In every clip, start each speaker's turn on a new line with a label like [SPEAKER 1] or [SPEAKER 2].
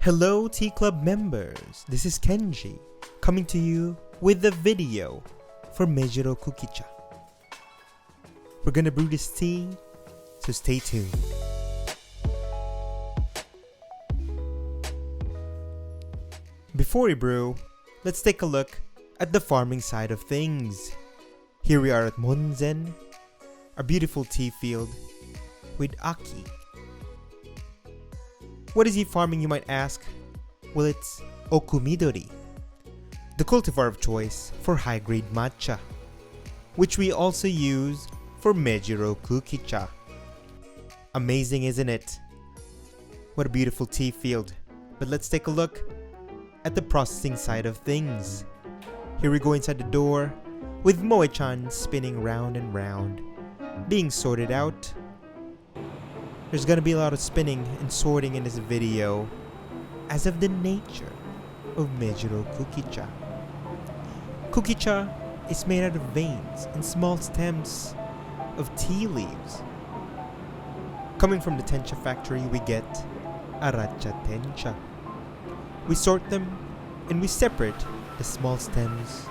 [SPEAKER 1] Hello Tea Club members, this is Kenji, coming to you with a video for Mejiro Kukicha. We're gonna brew this tea, so stay tuned. Before we brew, let's take a look at the farming side of things. Here we are at Monzen, our beautiful tea field with Aki. What is he farming, you might ask? Well, it's Okumidori, the cultivar of choice for high-grade matcha, which we also use for Mejiro Kukicha. Amazing, isn't it? What a beautiful tea field. But let's take a look at the processing side of things. Here we go inside the door with Moe-chan spinning round and round, being sorted out. There's gonna be a lot of spinning and sorting in this video, as of the nature of Mejiro Kukicha. Kukicha is made out of veins and small stems of tea leaves. Coming from the tencha factory, we get aracha tencha. We sort them and we separate the small stems,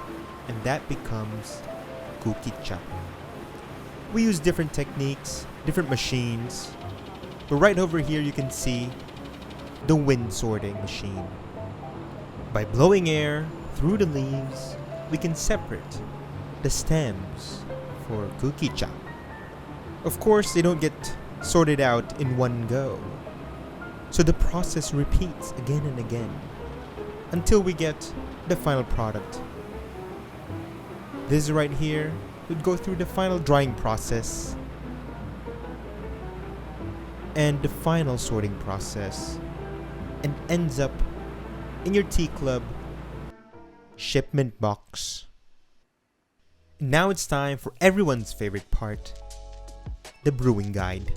[SPEAKER 1] and that becomes Kukicha. We use different techniques, different machines. But right over here you can see the wind sorting machine. By blowing air through the leaves, we can separate the stems for Kukicha. Of course, they don't get sorted out in one go, so the process repeats again and again until we get the final product. This right here would go through the final drying process and the final sorting process, and ends up in your tea club shipment box. Now it's time for everyone's favorite part, the brewing guide.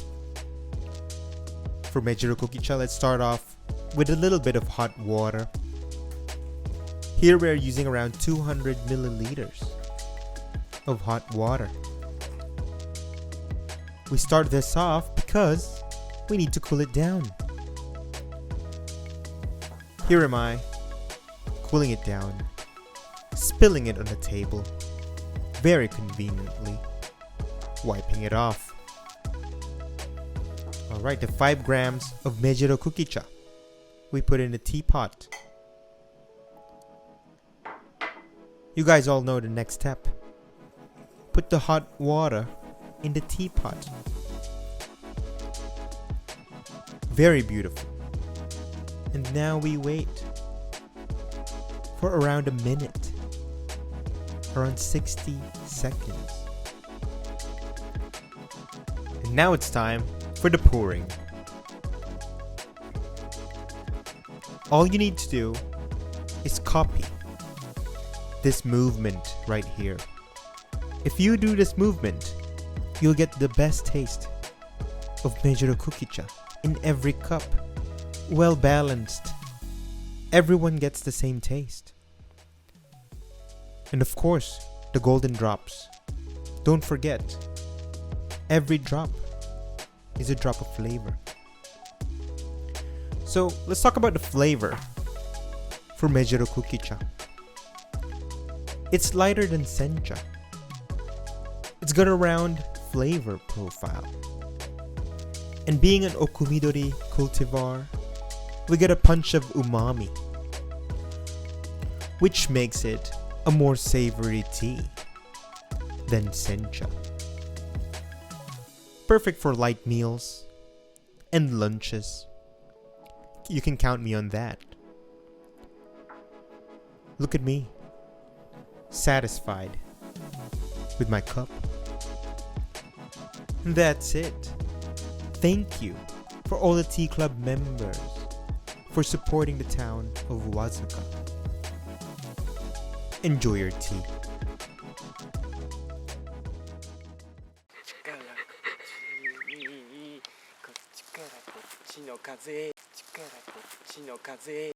[SPEAKER 1] For Mejiro Kukicha, let's start off with a little bit of hot water. Here we are using around 200 milliliters of hot water. We start this off because we need to cool it down. Here am I, cooling it down, spilling it on the table, very conveniently, wiping it off. Alright, the 5 grams of Mejiro Kukicha we put in a teapot. You guys all know the next step. Put the hot water in the teapot. Very beautiful. And now we wait for around a minute, around 60 seconds. And now it's time for the pouring. All you need to do is copy this movement right here. If you do this movement, you'll get the best taste of Mejiro Kukicha in every cup. Well balanced. Everyone gets the same taste. And of course, the golden drops. Don't forget, every drop is a drop of flavor. So let's talk about the flavor for Mejiro Kukicha. It's lighter than sencha. It's got a round flavor profile. And being an Okumidori cultivar, we get a punch of umami, which makes it a more savory tea than sencha. Perfect for light meals and lunches. You can count me on that. Look at me, satisfied with my cup. And that's it. Thank you for all the tea club members for supporting the town of Wazuka. Enjoy your tea.